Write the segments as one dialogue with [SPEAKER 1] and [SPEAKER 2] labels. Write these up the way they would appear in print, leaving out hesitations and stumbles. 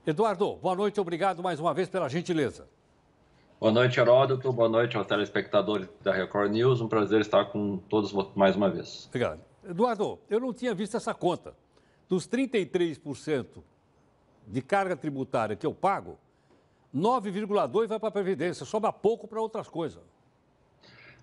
[SPEAKER 1] Eduardo, boa noite, obrigado mais uma vez pela gentileza.
[SPEAKER 2] Boa noite, Heródoto. Boa noite aos telespectadores da Record News. Um prazer estar com todos mais uma vez.
[SPEAKER 1] Obrigado. Eduardo, eu não tinha visto essa conta. Dos 33% de carga tributária que eu pago, 9,2% vai para a Previdência, sobra pouco para outras coisas.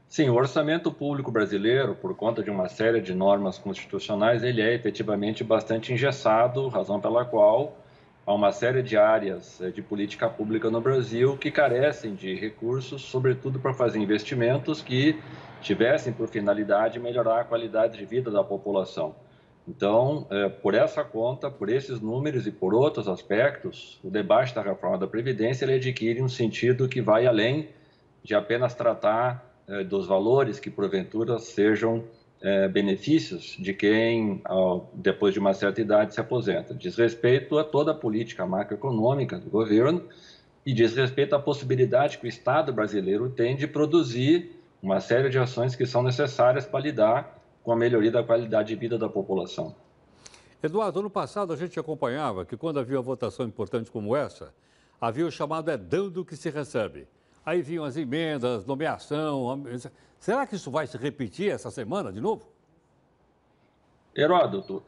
[SPEAKER 2] Sim, o orçamento público brasileiro, por conta de uma série de normas constitucionais, ele é efetivamente bastante engessado, razão pela qual há uma série de áreas de política pública no Brasil que carecem de recursos, sobretudo para fazer investimentos que tivessem por finalidade melhorar a qualidade de vida da população. Então, por essa conta, por esses números e por outros aspectos, o debate da reforma da Previdência ele adquire um sentido que vai além de apenas tratar dos valores que, porventura, sejam benefícios de quem, depois de uma certa idade, se aposenta. Diz respeito a toda a política macroeconômica do governo e diz respeito à possibilidade que o Estado brasileiro tem de produzir uma série de ações que são necessárias para lidar com a melhoria da qualidade de vida da população.
[SPEAKER 1] Eduardo, ano passado a gente acompanhava que quando havia uma votação importante como essa, havia o chamado dando que se recebe. Aí vinham as emendas, nomeação. Será que isso vai se repetir essa semana de novo?
[SPEAKER 2] Heródoto,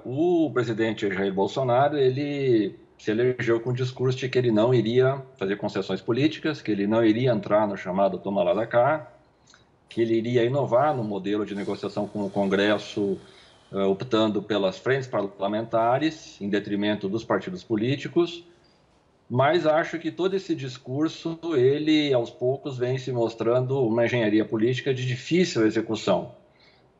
[SPEAKER 2] o presidente Jair Bolsonaro, ele se elegeu com o discurso de que ele não iria fazer concessões políticas, que ele não iria entrar no chamado toma lá da cá, que ele iria inovar no modelo de negociação com o Congresso, optando pelas frentes parlamentares, em detrimento dos partidos políticos, mas acho que todo esse discurso, ele aos poucos vem se mostrando uma engenharia política de difícil execução.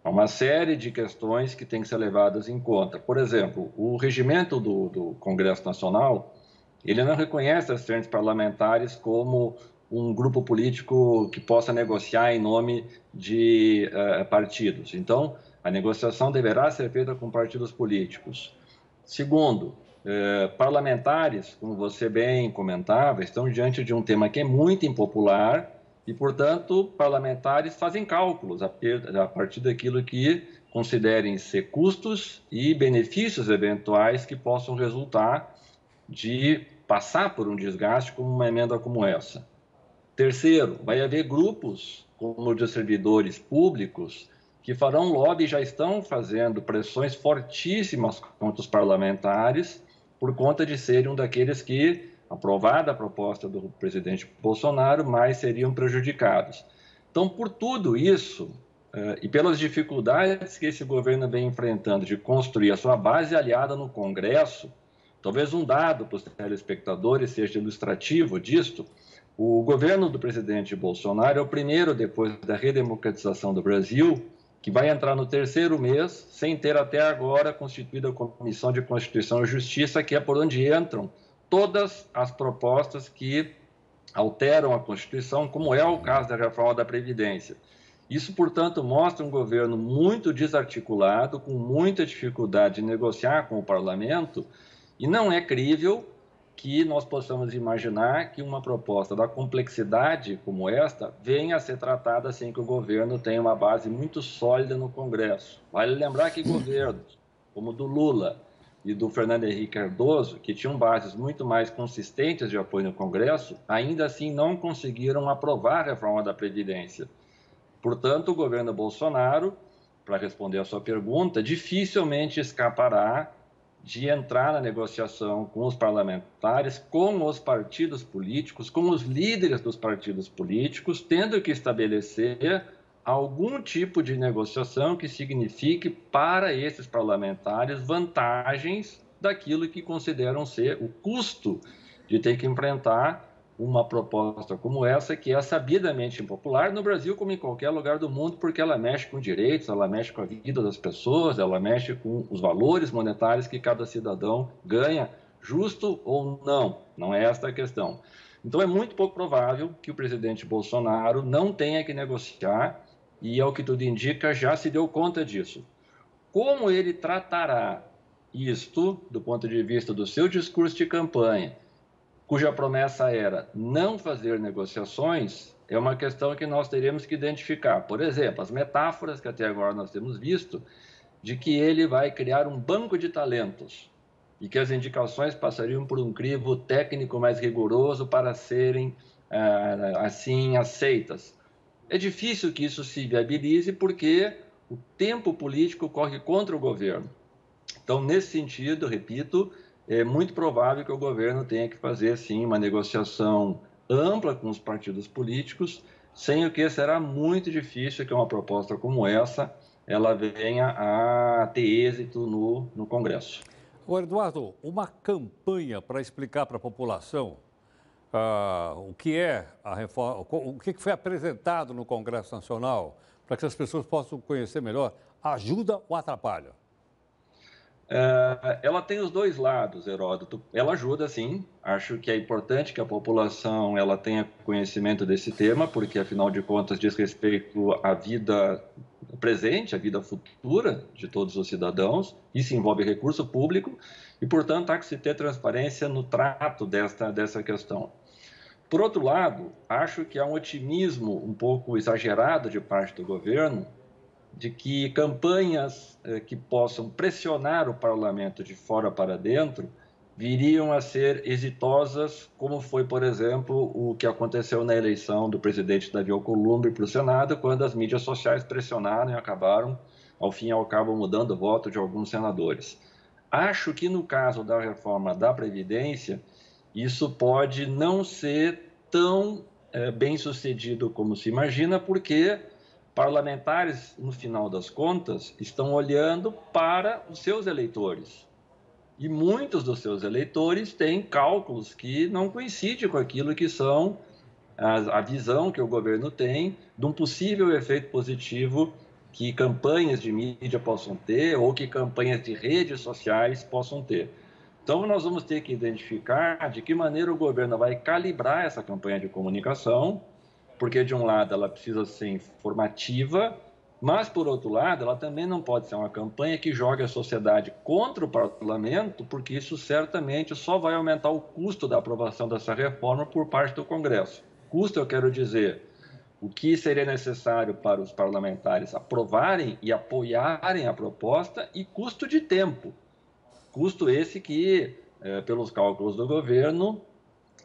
[SPEAKER 2] Há uma série de questões que têm que ser levadas em conta. Por exemplo, o regimento do Congresso Nacional, ele não reconhece as frentes parlamentares como um grupo político que possa negociar em nome de partidos. Então, a negociação deverá ser feita com partidos políticos. Segundo, parlamentares, como você bem comentava, estão diante de um tema que é muito impopular e, portanto, parlamentares fazem cálculos a partir daquilo que considerem ser custos e benefícios eventuais que possam resultar de passar por um desgaste como uma emenda como essa. Terceiro, vai haver grupos, como os de servidores públicos, que farão lobby e já estão fazendo pressões fortíssimas contra os parlamentares por conta de serem um daqueles que, aprovada a proposta do presidente Bolsonaro, mais seriam prejudicados. Então, por tudo isso, e pelas dificuldades que esse governo vem enfrentando de construir a sua base aliada no Congresso, talvez um dado para os telespectadores seja ilustrativo disto. O governo do presidente Bolsonaro é o primeiro, depois da redemocratização do Brasil, que vai entrar no terceiro mês sem ter até agora constituído a Comissão de Constituição e Justiça, que é por onde entram todas as propostas que alteram a Constituição, como é o caso da reforma da Previdência. Isso, portanto, mostra um governo muito desarticulado, com muita dificuldade de negociar com o parlamento, e não é crível que nós possamos imaginar que uma proposta da complexidade como esta venha a ser tratada sem que o governo tenha uma base muito sólida no Congresso. Vale lembrar que governos como o do Lula e do Fernando Henrique Cardoso, que tinham bases muito mais consistentes de apoio no Congresso, ainda assim não conseguiram aprovar a reforma da Previdência. Portanto, o governo Bolsonaro, para responder a sua pergunta, dificilmente escapará de entrar na negociação com os parlamentares, com os partidos políticos, com os líderes dos partidos políticos, tendo que estabelecer algum tipo de negociação que signifique para esses parlamentares vantagens daquilo que consideram ser o custo de ter que enfrentar uma proposta como essa, que é sabidamente impopular no Brasil como em qualquer lugar do mundo, porque ela mexe com direitos, ela mexe com a vida das pessoas, ela mexe com os valores monetários que cada cidadão ganha, justo ou não, não é esta a questão. Então é muito pouco provável que o presidente Bolsonaro não tenha que negociar e, ao que tudo indica, já se deu conta disso. Como ele tratará isto do ponto de vista do seu discurso de campanha, cuja promessa era não fazer negociações, é uma questão que nós teremos que identificar. Por exemplo, as metáforas que até agora nós temos visto de que ele vai criar um banco de talentos e que as indicações passariam por um crivo técnico mais rigoroso para serem, assim, aceitas. É difícil que isso se viabilize porque o tempo político corre contra o governo. Então, nesse sentido, repito, é muito provável que o governo tenha que fazer, sim, uma negociação ampla com os partidos políticos, sem o que será muito difícil que uma proposta como essa ela venha a ter êxito no Congresso.
[SPEAKER 1] Agora, Eduardo, uma campanha para explicar para a população o que é a reforma, o que foi apresentado no Congresso Nacional, para que as pessoas possam conhecer melhor, ajuda ou atrapalha?
[SPEAKER 2] Ela tem os dois lados, Heródoto. Ela ajuda, sim. Acho que é importante que a população ela tenha conhecimento desse tema, porque, afinal de contas, diz respeito à vida presente, à vida futura de todos os cidadãos. Isso envolve recurso público e, portanto, há que se ter transparência no trato dessa questão. Por outro lado, acho que há um otimismo um pouco exagerado de parte do governo de que campanhas que possam pressionar o parlamento de fora para dentro viriam a ser exitosas, como foi, por exemplo, o que aconteceu na eleição do presidente Davi Alcolumbre para o Senado, quando as mídias sociais pressionaram e acabaram, ao fim e ao cabo, mudando o voto de alguns senadores. Acho que no caso da reforma da Previdência, isso pode não ser tão bem sucedido como se imagina, porque parlamentares, no final das contas, estão olhando para os seus eleitores. E muitos dos seus eleitores têm cálculos que não coincidem com aquilo que são a visão que o governo tem de um possível efeito positivo que campanhas de mídia possam ter ou que campanhas de redes sociais possam ter. Então, nós vamos ter que identificar de que maneira o governo vai calibrar essa campanha de comunicação, porque, de um lado, ela precisa ser informativa, mas, por outro lado, ela também não pode ser uma campanha que jogue a sociedade contra o parlamento, porque isso certamente só vai aumentar o custo da aprovação dessa reforma por parte do Congresso. Custo, eu quero dizer, o que seria necessário para os parlamentares aprovarem e apoiarem a proposta e custo de tempo. Custo esse que, pelos cálculos do governo,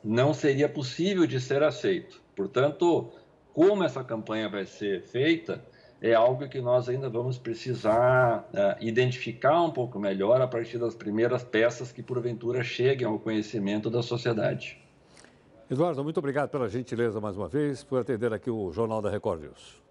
[SPEAKER 2] não seria possível de ser aceito. Portanto, como essa campanha vai ser feita, é algo que nós ainda vamos precisar identificar um pouco melhor a partir das primeiras peças que, porventura, cheguem ao conhecimento da sociedade.
[SPEAKER 1] Eduardo, muito obrigado pela gentileza mais uma vez, por atender aqui o Jornal da Record News.